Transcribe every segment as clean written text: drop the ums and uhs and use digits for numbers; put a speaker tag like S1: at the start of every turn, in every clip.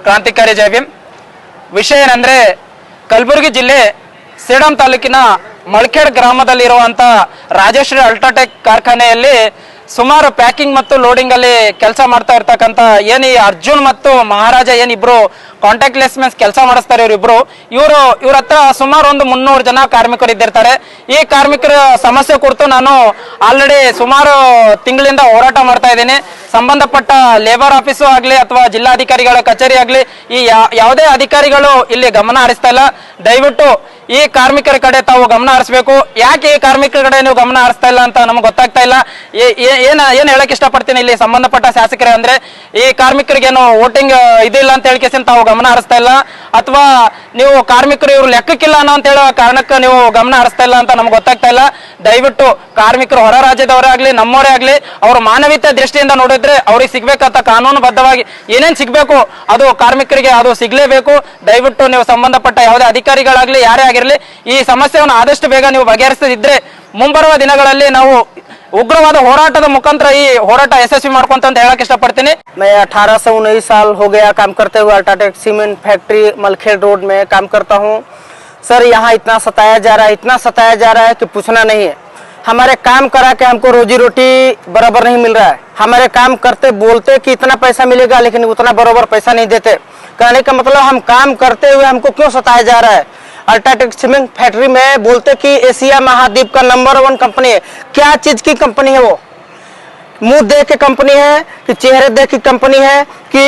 S1: ಕ್ರಾಂತಿಕಾರಿ ಜೈ ಭೀಮ್. ವಿಷಯ ಏನಂದ್ರೆ ಕಲಬುರಗಿ ಜಿಲ್ಲೆ ಸೇಡಂ ತಾಲೂಕಿನ ಮಳಖೇಡ್ ಗ್ರಾಮದಲ್ಲಿರುವಂತ ರಾಜೇಶ್ವರಿ ಅಲ್ಟ್ರಾಟೆಕ್ ಕಾರ್ಖಾನೆಯಲ್ಲಿ ಸುಮಾರು ಪ್ಯಾಕಿಂಗ್ ಮತ್ತು ಲೋಡಿಂಗ್ ಅಲ್ಲಿ ಕೆಲಸ ಮಾಡ್ತಾ ಇರ್ತಕ್ಕಂಥ ಏನ್ ಈ ಅರ್ಜುನ್ ಮತ್ತು ಮಹಾರಾಜ ಏನಿಬ್ರು ಕಾಂಟ್ಯಾಕ್ಟ್ ಲೆಸ್ ಕೆಲಸ ಮಾಡಿಸ್ತಾರೆ ಇವ್ರ ಹತ್ರ ಸುಮಾರು ಒಂದು 300 ಜನ ಕಾರ್ಮಿಕರು ಇದ್ದಿರ್ತಾರೆ. ಈ ಕಾರ್ಮಿಕರ ಸಮಸ್ಯೆ ಕುರಿತು ನಾನು ಆಲ್ರೆಡಿ ಸುಮಾರು ತಿಂಗಳಿಂದ ಹೋರಾಟ ಮಾಡ್ತಾ ಇದ್ದೀನಿ. ಸಂಬಂಧಪಟ್ಟ ಲೇಬರ್ ಆಫೀಸು ಆಗ್ಲಿ ಅಥವಾ ಜಿಲ್ಲಾಧಿಕಾರಿಗಳ ಕಚೇರಿ ಆಗ್ಲಿ ಈ ಯಾವುದೇ ಅಧಿಕಾರಿಗಳು ಇಲ್ಲಿ ಗಮನ ಹರಿಸ್ತಾ ಇಲ್ಲ. ದಯವಿಟ್ಟು ಈ ಕಾರ್ಮಿಕರ ಕಡೆ ತಾವು ಗಮನ ಹರಿಸಬೇಕು. ಯಾಕೆ ಈ ಕಾರ್ಮಿಕರ ಕಡೆ ನೀವು ಗಮನ ಹರಿಸ್ತಾ ಇಲ್ಲ ಅಂತ ನಮ್ಗೆ ಗೊತ್ತಾಗ್ತಾ ಇಲ್ಲ. ಏನ್ ಹೇಳಕ್ ಇಷ್ಟಪಡ್ತೀನಿ ಇಲ್ಲಿ ಸಂಬಂಧಪಟ್ಟ ಶಾಸಕರೇ ಅಂದ್ರೆ, ಈ ಕಾರ್ಮಿಕರಿಗೇನು ವೋಟಿಂಗ್ ಇದಿಲ್ಲ ಅಂತ ಹೇಳಿಕೆಸಿಂದ ತಾವು ಗಮನ ಹರಿಸ್ತಾ ಇಲ್ಲ, ಅಥವಾ ನೀವು ಕಾರ್ಮಿಕರು ಇವ್ರು ಲೆಕ್ಕಕ್ಕಿಲ್ಲ ಅನ್ನೋ ಅಂತ ಹೇಳೋ ಕಾರಣಕ್ಕೆ ನೀವು ಗಮನ ಹರಿಸ್ತಾ ಇಲ್ಲ ಅಂತ ನಮ್ಗೆ ಗೊತ್ತಾಗ್ತಾ ಇಲ್ಲ. ದಯವಿಟ್ಟು ಕಾರ್ಮಿಕರು ಹೊರ ರಾಜ್ಯದವರೇ ಆಗ್ಲಿ ನಮ್ಮವರೇ ಆಗ್ಲಿ ಅವ್ರ ಮಾನವೀಯತೆ ದೃಷ್ಟಿಯಿಂದ ನೋಡಿದ್ರೆ ಅವ್ರಿಗೆ ಸಿಗ್ಬೇಕಂತ ಕಾನೂನುಬದ್ಧವಾಗಿ ಏನೇನ್ ಸಿಗ್ಬೇಕು ಅದು ಕಾರ್ಮಿಕರಿಗೆ ಅದು ಸಿಗ್ಲೇಬೇಕು. ದಯವಿಟ್ಟು ನೀವು ಸಂಬಂಧಪಟ್ಟ ಯಾವುದೇ ಅಧಿಕಾರಿಗಳಾಗ್ಲಿ ಯಾರೇ ಆಗಿರ್ಲಿ ಈ ಸಮಸ್ಯೆಯನ್ನು ಆದಷ್ಟು ಬೇಗ ನೀವು ಬಗೆಹರಿಸದಿದ್ರೆ ಮುಂಬರುವ ದಿನಗಳಲ್ಲಿ ನಾವು उग्रवाद होराटದ मुखांतर ಈ ಹೋರಾಟ ಯಶಸ್ವಿ ಮಾಡ್ಕೊಂತ ಅಂತ ಹೇಳಕ್ ಇಷ್ಟಪಡ್ತೀನಿ.
S2: मैं 18 से 19 साल हो गया काम करते हुए UltraTech cement factory Malkhed road में काम करता हूँ। सर यहाँ इतना सताया जा रहा है कि पूछना नहीं है। हमारे काम करा के हमको रोजी रोटी बराबर नहीं मिल रहा है। हमारे काम करते बोलते कि इतना पैसा मिलेगा लेकिन उतना बराबर पैसा नहीं देते। कहने का मतलब हम काम करते हुए हमको क्यों सताया जा रहा है। अल्ट्राटेक सीमेंट फैक्ट्री में बोलते कि एशिया महाद्वीप का नंबर 1 कंपनी है। क्या चीज की कंपनी है वो? मुंह देख के कंपनी है कि चेहरे देख के कंपनी है कि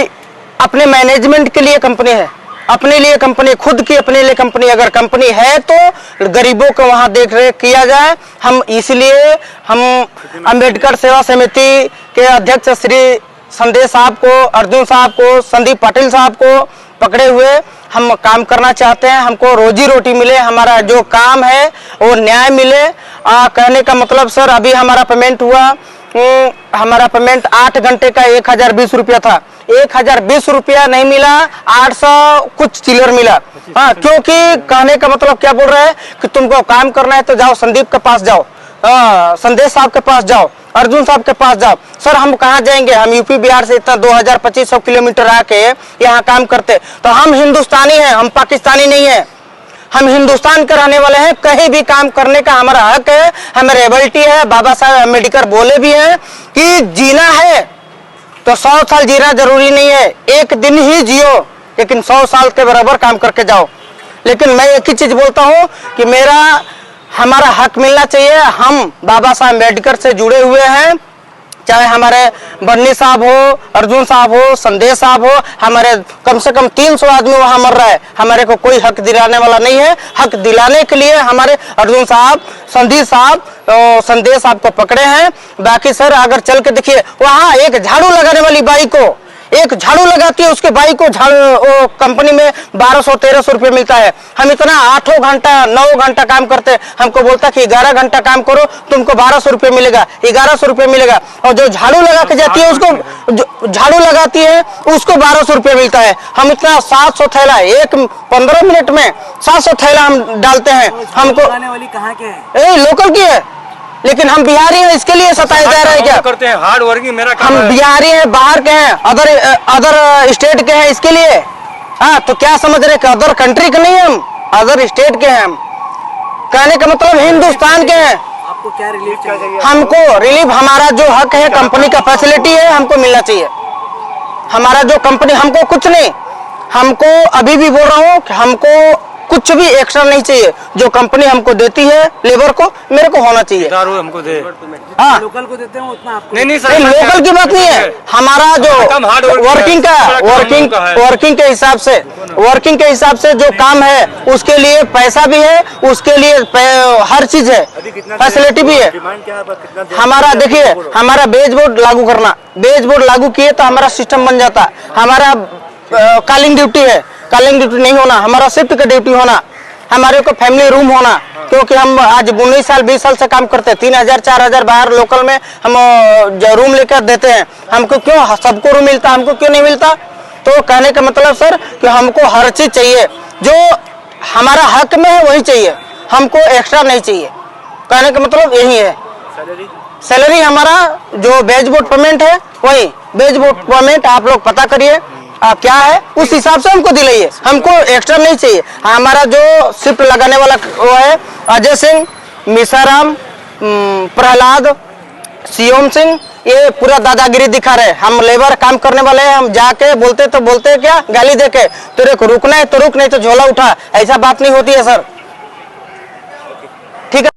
S2: अपने मैनेजमेंट के लिए कंपनी है, अपने लिए कंपनी, खुद की अपने लिए कंपनी। अगर कंपनी है तो गरीबों को वहां देख रेख किया जाए। हम इसलिए हम अम्बेडकर सेवा समिति के अध्यक्ष श्री संदेश साहब को, अर्जुन साहब को, संदीप पाटिल साहब को पकड़े हुए हम काम करना चाहते हैं। हमको रोजी रोटी मिले, हमारा जो काम है वो न्याय मिले। कहने का मतलब सर अभी हमारा पेमेंट हुआ, हमारा पेमेंट 8 घंटे का 1020 रुपया था। 1020 रुपया नहीं मिला, 800 कुछ चिल्लर मिला। हाँ, क्योंकि कहने का मतलब क्या बोल रहा है कि तुमको काम करना है तो जाओ संदीप के पास जाओ, संदेश साहब के पास जाओ, अर्जुन साहब के पास जाओ। सर हम कहाँ जाएंगे? हम यूपी बिहार से इतना 2000-2500 किलोमीटर आके यहाँ काम करते, तो हम हिंदुस्तानी हैं, हम पाकिस्तानी नहीं है। हम हिंदुस्तान के रहने वाले हैं। कहीं भी काम करने का हमारा हक है, हमें एबिलिटी है। बाबा साहब अम्बेडकर बोले भी हैं कि जीना है तो 100 साल जीना जरूरी नहीं है, एक दिन ही जियो लेकिन 100 साल के बराबर काम करके जाओ। लेकिन मैं एक ही चीज बोलता हूँ कि हमारा हक मिलना चाहिए। हम बाबा साहब अम्बेडकर से जुड़े हुए हैं, चाहे हमारे बन्नी साहब हो, अर्जुन साहब हो, संदेश साहब हो, हमारे कम से कम 300 आदमी वहां मर रहा है। हमारे को कोई हक दिलाने वाला नहीं है। हक दिलाने के लिए हमारे अर्जुन साहब, संदीप साहब, संदेश साहब को पकड़े हैं। बाकी सर अगर चल के देखिए वहाँ एक झाड़ू लगाने वाली बाई को, एक झाड़ू लगाती है उसके बाई को कंपनी में 1200-1300 रुपये मिलता है। हम इतना 8 घंटा 9 घंटा काम करते, हमको बोलता कि 11 घंटा काम करो तुमको 1200 रुपये मिलेगा, 1100 रुपये मिलेगा। और जो झाड़ू लगा के जाती है उसको, झाड़ू लगाती है उसको 1200 रुपये मिलता है। हम इतना 700 थैला 15 मिनट में 700 थैला हम डालते हैं। हमको
S3: वाली कहाँ के है?
S2: लोकल की है, लेकिन हम बिहारी हैं, इसके लिए सताया जा रहा है क्या?
S4: करते हैं हार्ड वर्किंग, मेरा काम
S2: हम बिहारी हैं, बाहर के हैं, अदर स्टेट के हैं, इसके लिए। हाँ, तो क्या समझ रहे हैं? अदर कंट्री के नहीं, हम अदर स्टेट के हैं। हम कहने का मतलब हिंदुस्तान के हैं।
S3: आपको क्या रिलीफ चाहिए?
S2: हमको रिलीफ, हमारा जो हक है, कंपनी का फैसिलिटी है, हमको मिलना चाहिए। हमारा जो कंपनी, हमको कुछ नहीं, हमको अभी भी बोल रहा हूँ कि हमको कुछ भी एक्स्ट्रा नहीं चाहिए। जो कंपनी हमको देती है लेबर को, मेरे को होना चाहिए।
S4: हमको दे।
S2: हाँ,
S3: लोकल को देते हैं उतना आपको
S4: नहीं सर,
S2: लोकल की बात नहीं है। हमारा जो वर्किंग के हिसाब से जो काम है उसके लिए पैसा भी है, उसके लिए हर चीज है, फैसिलिटी भी है। हमारा देखिए, हमारा बेज बोर्ड लागू करना, बेज बोर्ड लागू किए तो हमारा सिस्टम बन जाता। हमारा कॉलिंग ड्यूटी है, कॉलिंग ड्यूटी नहीं होना, हमारा शिफ्ट का ड्यूटी होना, हमारे को फैमिली रूम होना। क्योंकि हम आज 19 साल 20 साल से काम करते हैं, 3000-4000 बाहर लोकल में हम रूम लेकर देते हैं। हमको क्यों सबको रूम मिलता, हमको क्यों नहीं मिलता? तो कहने का मतलब सर कि हमको हर चीज चाहिए, जो हमारा हक में है वही चाहिए, हमको एक्स्ट्रा नहीं चाहिए। कहने का मतलब यही है। सैलरी हमारा जो बेज बोर्ड पेमेंट है वही बेज बोर्ड पेमेंट आप लोग पता करिए, क्या है उस हिसाब से हमको दिलाइए, हमको एक्स्ट्रा नहीं चाहिए। हमारा जो शिफ्ट लगाने वाला वो है अजय सिंह, मिसाराम, प्रहलाद, सियोम सिंह, ये पूरा दादागिरी दिखा रहे। हम लेबर काम करने वाले हैं, हम जाके बोलते तो बोलते क्या गाली देके तेरे को रुकना है तो रुक, नहीं तो झोला उठा, ऐसा बात नहीं होती है सर। ठीक है।